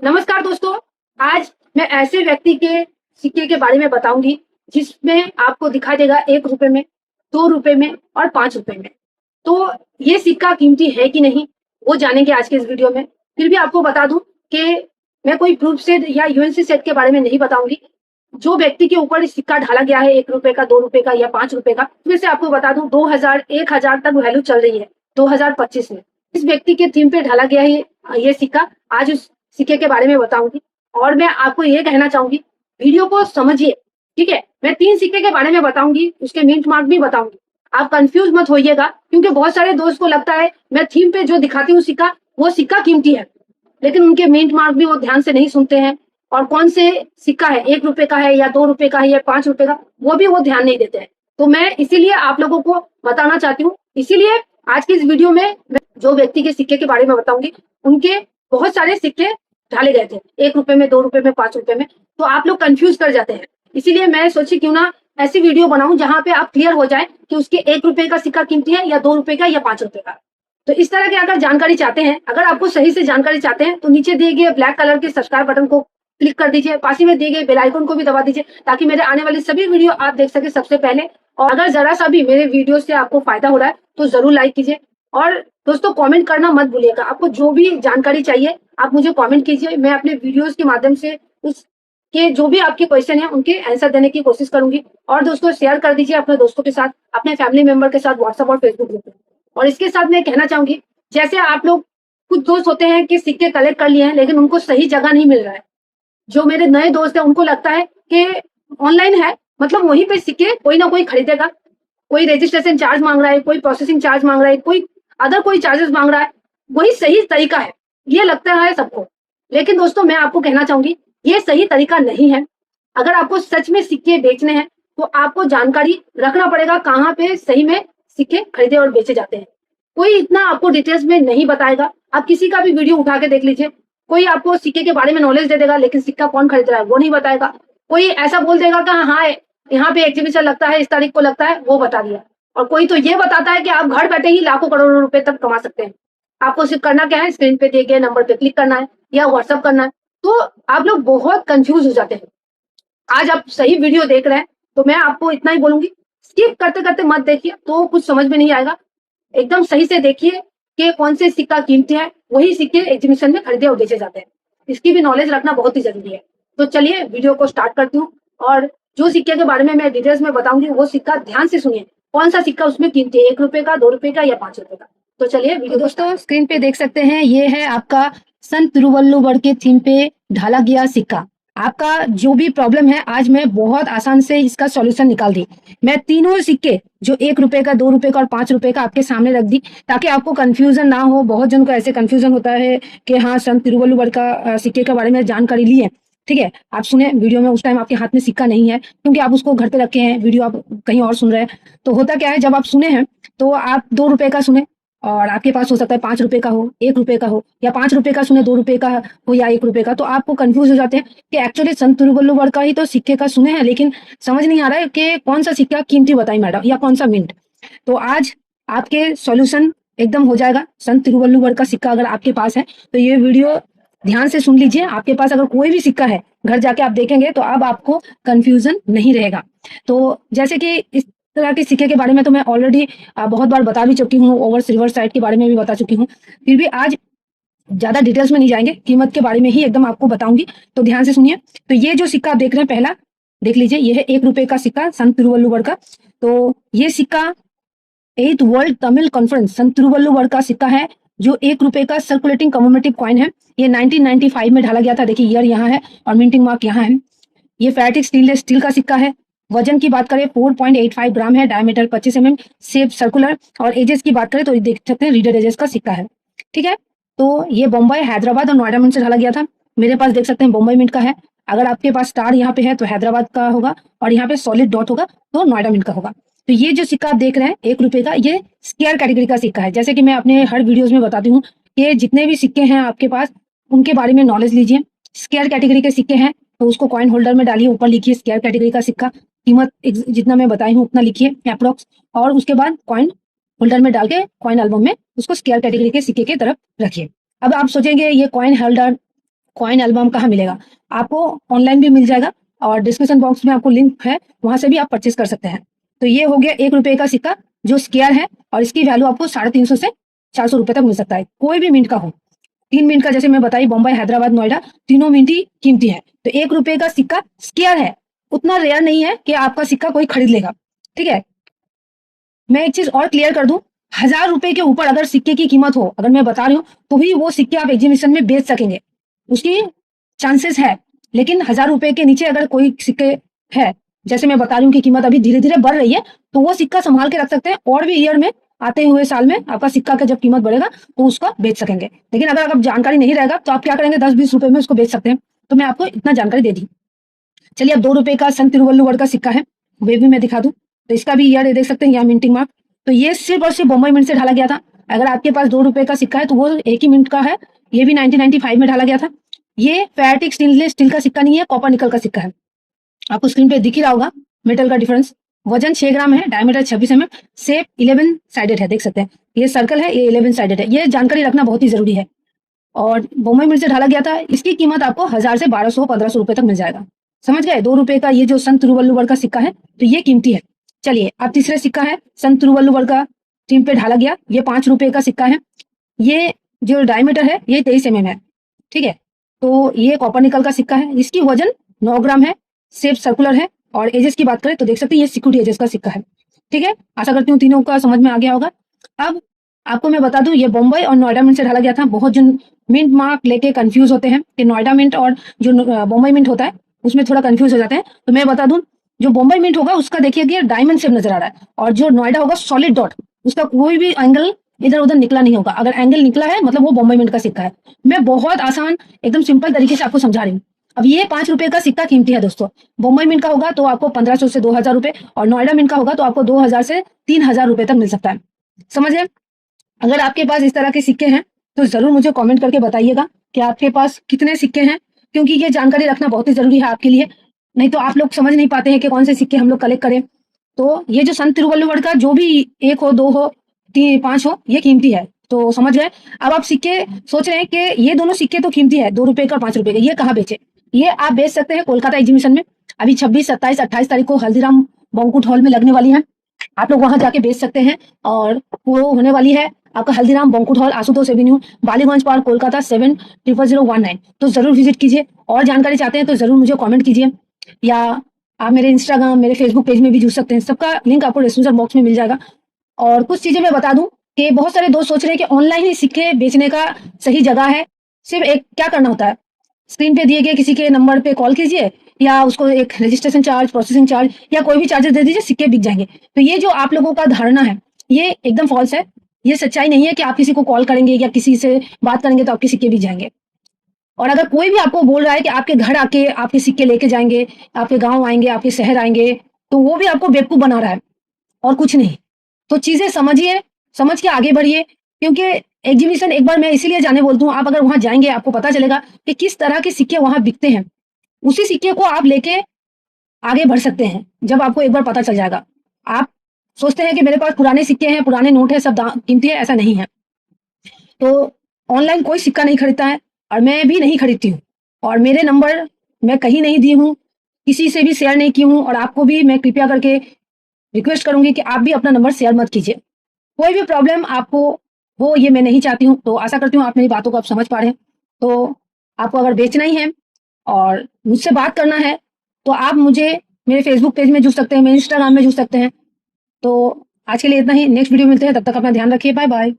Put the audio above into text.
नमस्कार दोस्तों। आज मैं ऐसे व्यक्ति के सिक्के के बारे में बताऊंगी जिसमें आपको दिखाई देगा 1 रुपए में, 2 रुपए में और 5 रुपए में। तो ये सिक्का कीमती है कि नहीं, वो जानेंगे आज के इस वीडियो में। फिर भी आपको बता दूं कि मैं कोई प्रूफ सेट या यूएनसी सेट के बारे में नहीं बताऊंगी। जो व्यक्ति के ऊपर सिक्का ढाला गया है 1 रुपए का, 2 रुपए का या 5 रुपए का, उसमें से आपको बता दूं 2000 1000 तक वैल्यू चल रही है 2025 में। इस व्यक्ति के थीम पे ढाला गया है ये सिक्का। आज उस सिक्के के बारे में बताऊंगी और मैं आपको ये कहना चाहूंगी, वीडियो को समझिए। ठीक है, मैं 3 सिक्के के बारे में बताऊंगी, उसके मिंट मार्क भी बताऊंगी। आप कंफ्यूज मत होइएगा, क्योंकि बहुत सारे दोस्त को लगता है मैं थीम पे जो दिखाती हूँ सिक्का, वो सिक्का कीमती है, लेकिन उनके मिंट मार्क भी वो ध्यान से नहीं सुनते हैं। और कौन से सिक्का है, 1 रुपए का है या 2 रुपए का है या 5 रुपए का, वो भी वो ध्यान नहीं देते हैं। तो मैं इसीलिए आप लोगों को बताना चाहती हूँ। इसीलिए आज की इस वीडियो में मैं जो व्यक्ति के सिक्के के बारे में बताऊंगी, उनके बहुत सारे सिक्के ढाले गए थे 1 रुपए में, 2 रुपए में, 5 रुपए में। तो आप लोग कंफ्यूज कर जाते हैं। इसीलिए मैं सोची क्यों ना ऐसी वीडियो बनाऊं जहां पे आप क्लियर हो जाए कि उसके 1 रुपए का सिक्का कीमती है या 2 रुपए का या 5 रुपए का। तो इस तरह की अगर जानकारी चाहते हैं, अगर आपको सही से जानकारी चाहते हैं, तो नीचे दिए गए ब्लैक कलर के सब्सक्राइब बटन को क्लिक कर दीजिए। पास ही में दिए गए बेल आइकन को भी दबा दीजिए, ताकि मेरे आने वाली सभी वीडियो आप देख सके सबसे पहले। और अगर जरा सा भी मेरे वीडियो से आपको फायदा हो रहा है तो जरूर लाइक कीजिए। और दोस्तों, कमेंट करना मत भूलिएगा। आपको जो भी जानकारी चाहिए आप मुझे कमेंट कीजिए। मैं अपने वीडियोस के माध्यम से उसके जो भी आपके क्वेश्चन है उनके आंसर देने की कोशिश करूंगी। और दोस्तों, शेयर कर दीजिए अपने दोस्तों के साथ, अपने फैमिली मेंबर के साथ व्हाट्सएप और फेसबुक ग्रुप पे। और इसके साथ मैं कहना चाहूंगी, जैसे आप लोग, कुछ दोस्त होते हैं कि सिक्के कलेक्ट कर लिए हैं लेकिन उनको सही जगह नहीं मिल रहा है। जो मेरे नए दोस्त हैं उनको लगता है कि ऑनलाइन है, मतलब वहीं पे सिक्के कोई ना कोई खरीदेगा। कोई रजिस्ट्रेशन चार्ज मांग रहा है, कोई प्रोसेसिंग चार्ज मांग रहा है, कोई अदर कोई चार्जेस मांग रहा है, वही सही तरीका है, ये लगता है सबको। लेकिन दोस्तों, मैं आपको कहना चाहूंगी, ये सही तरीका नहीं है। अगर आपको सच में सिक्के बेचने हैं तो आपको जानकारी रखना पड़ेगा कहाँ पे सही में सिक्के खरीदे और बेचे जाते हैं। कोई इतना आपको डिटेल्स में नहीं बताएगा। आप किसी का भी वीडियो उठा के देख लीजिए, कोई आपको सिक्के के बारे में नॉलेज दे देगा, लेकिन सिक्का कौन खरीद रहा है वो नहीं बताएगा। कोई ऐसा बोल देगा कि हाँ, यहाँ पे एग्जीबिशन लगता है, इस तारीख को लगता है, वो बता दिया। और कोई तो ये बताता है कि आप घर बैठे ही लाखों करोड़ों रुपए तक कमा सकते हैं। आपको सिर्फ करना क्या है, स्क्रीन पे दिए गए नंबर पे क्लिक करना है या व्हाट्सअप करना है। तो आप लोग बहुत कंफ्यूज हो जाते हैं। आज आप सही वीडियो देख रहे हैं तो मैं आपको इतना ही बोलूंगी, स्किप करते करते मत देखिए, तो कुछ समझ में नहीं आएगा। एकदम सही से देखिए कि कौन से सिक्का कीमती है, वही सिक्के एग्जीबिशन में खरीदे और बेचे जाते हैं। इसकी भी नॉलेज रखना बहुत ही जरूरी है। तो चलिए वीडियो को स्टार्ट करती हूँ। और जो सिक्के के बारे में मैं डिटेल्स में बताऊंगी, वो सिक्का ध्यान से सुनिए, कौन सा सिक्का उसमें कीमती है, 1 रुपए का, 2 रुपए का या 5 रुपए का। तो चलिए वीडियो। दोस्तों, स्क्रीन पे देख सकते हैं, ये है आपका संत तिरुवल्लुवर के थीम पे ढाला गया सिक्का। आपका जो भी प्रॉब्लम है, आज मैं बहुत आसान से इसका सॉल्यूशन निकाल दी। मैं तीनों सिक्के, जो 1 रुपए का, 2 रुपए का और 5 रुपए का, आपके सामने रख दी, ताकि आपको कंफ्यूजन ना हो। बहुत जन को ऐसे कंफ्यूजन होता है कि हाँ, संत तिरुवल्लुवर का सिक्के के बारे में जानकारी ली है। ठीक है, आप सुने वीडियो में, उस टाइम आपके हाथ में सिक्का नहीं है, क्योंकि आप उसको घर पे रखे हैं, वीडियो आप कहीं और सुन रहे हैं। तो होता क्या है, जब आप सुने हैं तो आप 2 रुपए का सुने, और आपके पास हो सकता है 5 रुपए का हो, 1 रुपए का हो, या 5 रुपए का सुने, 2 रुपए का हो या 1 रुपए का। तो आपको कंफ्यूज हो जाते हैं कि एक्चुअली संत तिरुवल्लुवर का ही तो सिक्के का सुने हैं, लेकिन समझ नहीं आ रहा है कि कौन सा सिक्का कीमती बताई मैडम, या कौन सा मिंट। तो आज आपके सॉल्यूशन एकदम हो जाएगा। संत तिरुवल्लुवर का सिक्का अगर आपके पास है तो ये वीडियो ध्यान से सुन लीजिए। आपके पास अगर कोई भी सिक्का है, घर जाके आप देखेंगे तो अब आपको कंफ्यूजन नहीं रहेगा। तो जैसे कि इस तरह के सिक्के के बारे में तो मैं ऑलरेडी बहुत बार बता भी चुकी हूँ, ओवर सिल्वर साइड के बारे में भी बता चुकी हूँ। फिर भी आज ज्यादा डिटेल्स में नहीं जाएंगे, कीमत के बारे में ही एकदम आपको बताऊंगी। तो ध्यान से सुनिए। तो ये जो सिक्का आप देख रहे हैं, पहला देख लीजिए, ये है 1 रुपए का सिक्का, संत तिरुवल्लुवर का। तो ये सिक्का 8th वर्ल्ड तमिल कॉन्फ्रेंस संत तिरुवल्लुवर का सिक्का है, जो 1 रुपए का सर्कुलेटिंग कमोमेटिव कॉइन है। ये 1995 में ढाला गया था। देखिए, ईयर यहाँ है और मिंटिंग मार्क यहाँ है। ये फैटिक स्टेनलेस स्टील का सिक्का है। वजन की बात करें 4.85 ग्राम है, डायमीटर 25 mm, शेप सर्कुलर। और एजेस की बात करें तो देख सकते हैं, रीडर एजेस का सिक्का है। ठीक है, तो ये बम्बई, हैदराबाद और नोएडा मिंट से ढाला गया था। मेरे पास देख सकते हैं बम्बई मिंट का है। अगर आपके पास स्टार यहाँ पे है तो हैदराबाद का होगा, और यहाँ पे सॉलिड डॉट होगा तो नोएडा मिंट का होगा। तो ये जो सिक्का आप देख रहे हैं 1 रुपए का, ये स्क्वायर कैटेगरी का सिक्का है। जैसे कि मैं अपने हर वीडियोज में बताती हूँ कि जितने भी सिक्के हैं आपके पास, उनके बारे में नॉलेज लीजिए। स्क्वायर कैटेगरी के सिक्के हैं तो उसको कॉइन होल्डर में डालिए, ऊपर लिखिए स्क्वायर कैटेगरी का सिक्का, कीमत जितना मैं बताई हूँ उतना लिखिए अप्रोक्स, और उसके बाद कॉइन होल्डर में डाल के कॉइन एल्बम में उसको स्क्वायर कैटेगरी के सिक्के की तरफ रखिए। अब आप सोचेंगे ये कॉइन होल्डर कॉइन एल्बम कहाँ मिलेगा, आपको ऑनलाइन भी मिल जाएगा और डिस्क्रिप्शन बॉक्स में आपको लिंक है, वहां से भी आप परचेज कर सकते हैं। तो ये हो गया 1 रुपए का सिक्का जो स्क्वायर है और इसकी वैल्यू आपको 350 से 400 रुपए तक मिल सकता है, कोई भी मिंट का हो। 3 मिनट का जैसे मैं बताई, बॉम्बे, हैदराबाद, नोएडा, तीनों मिनट ही कीमती है। तो 1 रुपए का सिक्का स्क्वायर है, उतना रेयर नहीं है कि आपका सिक्का कोई खरीद लेगा। ठीक है, मैं एक चीज और क्लियर कर दूं, 1000 रुपए के ऊपर अगर सिक्के की कीमत हो, अगर मैं बता रही हूँ, तो भी वो सिक्के आप एग्जीबिशन में बेच सकेंगे, उसकी चांसेस है। लेकिन 1000 रुपए के नीचे अगर कोई सिक्के है, जैसे मैं बता रही हूँ कि कीमत अभी धीरे धीरे बढ़ रही है, तो वो सिक्का संभाल के रख सकते हैं और भी ईयर में, आते हुए साल में आपका सिक्का का जब कीमत बढ़ेगा तो उसका बेच सकेंगे। लेकिन अगर आप जानकारी नहीं रहेगा तो आप क्या करेंगे, 10-20 रुपए में उसको बेच सकते हैं। तो मैं आपको इतना जानकारी दे दी। चलिए, अब 2 रुपए का संत तिरुवल्लुवर का सिक्का है, वे भी मैं दिखा दूं। तो इसका भी ईयर देख सकते हैं, यहाँ मिंटिंग मार्क। तो ये सिर्फ और सिर्फ बॉम्बे मिंट से ढाला गया था। अगर आपके पास 2 रुपए का सिक्का है तो वो एक ही मिंट का है, ये भी 1995 में ढाला गया था। ये फैटिक स्टेनलेस स्टील का सिक्का नहीं है, कॉपर निकल का सिक्का है। आपको स्क्रीन पे दिख ही रहा होगा मेटल का डिफरेंस। वजन 6 ग्राम है, डायमीटर 26 mm, शेप 11 साइडेड है, देख सकते हैं ये सर्कल है, ये 11 साइडेड है। ये जानकारी रखना बहुत ही जरूरी है। और बॉम्बे मिंट से ढाला गया था, इसकी कीमत आपको 1000 से 1200-1500 रुपए तक मिल जाएगा। समझ गए, 2 रुपए का ये जो संत तिरुवल्लुवर का सिक्का है, तो ये कीमती है। चलिए, अब तीसरे सिक्का है, संत तिरुवल्लुवर का टीम पे ढाला गया, ये 5 रुपए का सिक्का है। ये जो डायमीटर है ये 23 mm है। ठीक है, तो ये कॉपर निकल का सिक्का है, इसकी वजन 9 ग्राम है, शेप सर्कुलर है। और एजेस की बात करें तो देख सकते हैं ये सिक्योरिटी एजेस का सिक्का है। ठीक है, आशा करती हूँ तीनों का समझ में आ गया होगा। अब आपको मैं बता दूं, ये बॉम्बे और नोएडा मिंट से ढाला गया था। बहुत जन मिंट मार्क लेके कंफ्यूज होते हैं कि नोएडा मिंट और जो बॉम्बे मिंट होता है उसमें थोड़ा कंफ्यूज हो जाते हैं। तो मैं बता दूं, जो बॉम्बे मिंट होगा उसका देखिए कि डायमंड शेप नजर आ रहा है, और जो नोएडा होगा सॉलिड डॉट, उसका कोई भी एंगल इधर उधर निकला नहीं होगा। अगर एंगल निकला है मतलब वो बॉम्बे मिंट का सिक्का है। मैं बहुत आसान एकदम सिंपल तरीके से आपको समझा रही हूँ। अब ये 5 रुपए का सिक्का कीमती है दोस्तों। बॉम्बे मिंट का होगा तो आपको 1500 से 2000 रुपए, और नोएडा मिंट का होगा तो आपको 2000 से 3000 रुपए तक मिल सकता है। समझ गए? अगर आपके पास इस तरह के सिक्के हैं तो जरूर मुझे कमेंट करके बताइएगा कि आपके पास कितने सिक्के हैं, क्योंकि ये जानकारी रखना बहुत ही जरूरी है आपके लिए। नहीं तो आप लोग समझ नहीं पाते हैं कि कौन से सिक्के हम लोग कलेक्ट करें। तो ये जो संत तिरुवल्लुवर का जो भी 1 हो, 2 हो, 3, 5 हो, ये कीमती है। तो समझ गए? अब आप सिक्के सोच रहे हैं कि ये दोनों सिक्के तो कीमती है, 2 रुपए का और 5 रुपए का, ये कहाँ बेचे? ये आप बेच सकते हैं कोलकाता एग्जीबिशन में। अभी 26, 27, 28 तारीख को हल्दीराम बैंक्वेट हॉल में लगने वाली है। आप लोग वहां जाके बेच सकते हैं। और वो होने वाली है आपका Haldiram banquet hall, Ashutosh Avenue, Ballygunge park, Kolkata 700019। तो जरूर विजिट कीजिए। और जानकारी चाहते हैं तो जरूर मुझे कमेंट कीजिए, या आप मेरे इंस्टाग्राम, मेरे फेसबुक पेज में भी जुड़ सकते हैं। सबका लिंक आपको डिस्क्रिप्शन बॉक्स में मिल जाएगा। और कुछ चीजें मैं बता दूं कि बहुत सारे दोस्त सोच रहे हैं कि ऑनलाइन ही सिक्के बेचने का सही जगह है। सिर्फ एक क्या करना होता है, स्क्रीन पे दिए गए किसी के नंबर पे कॉल कीजिए, या उसको एक रजिस्ट्रेशन चार्ज, प्रोसेसिंग चार्ज, या कोई भी चार्जेस दे दीजिए, सिक्के बिक जाएंगे। तो ये जो आप लोगों का धारणा है ये एकदम फॉल्स है। ये सच्चाई नहीं है कि आप किसी को कॉल करेंगे या किसी से बात करेंगे तो आपके सिक्के बिक जाएंगे। और अगर कोई भी आपको बोल रहा है कि आपके घर आके आपके सिक्के लेके जाएंगे, आपके गांव आएंगे, आपके शहर आएंगे, तो वो भी आपको बेवकूफ बना रहा है और कुछ नहीं। तो चीजें समझिए, समझ के आगे बढ़िए। क्योंकि एग्जीबिशन एक बार मैं इसीलिए जाने बोलती हूँ, आप अगर वहां जाएंगे आपको पता चलेगा कि किस तरह के सिक्के वहां बिकते हैं। उसी सिक्के को आप लेके आगे बढ़ सकते हैं जब आपको एक बार पता चल जाएगा। आप सोचते हैं कि मेरे पास पुराने सिक्के हैं, पुराने नोट है, सब कीमती है, ऐसा नहीं है। तो ऑनलाइन कोई सिक्का नहीं खरीदता है, और मैं भी नहीं खरीदती हूँ। और मेरे नंबर मैं कहीं नहीं दी हूँ, किसी से भी शेयर नहीं की हूँ। और आपको भी मैं कृपया करके रिक्वेस्ट करूंगी कि आप भी अपना नंबर शेयर मत कीजिए। कोई भी प्रॉब्लम आपको हो, ये मैं नहीं चाहती हूँ। तो आशा करती हूँ आप मेरी बातों को आप समझ पा रहे हैं। तो आपको अगर बेचना ही है और मुझसे बात करना है तो आप मुझे मेरे फेसबुक पेज में जुड़ सकते हैं, मेरे इंस्टाग्राम में जुड़ सकते हैं। तो आज के लिए इतना ही, नेक्स्ट वीडियो मिलते हैं, तब तक अपना ध्यान रखिए। Bye bye.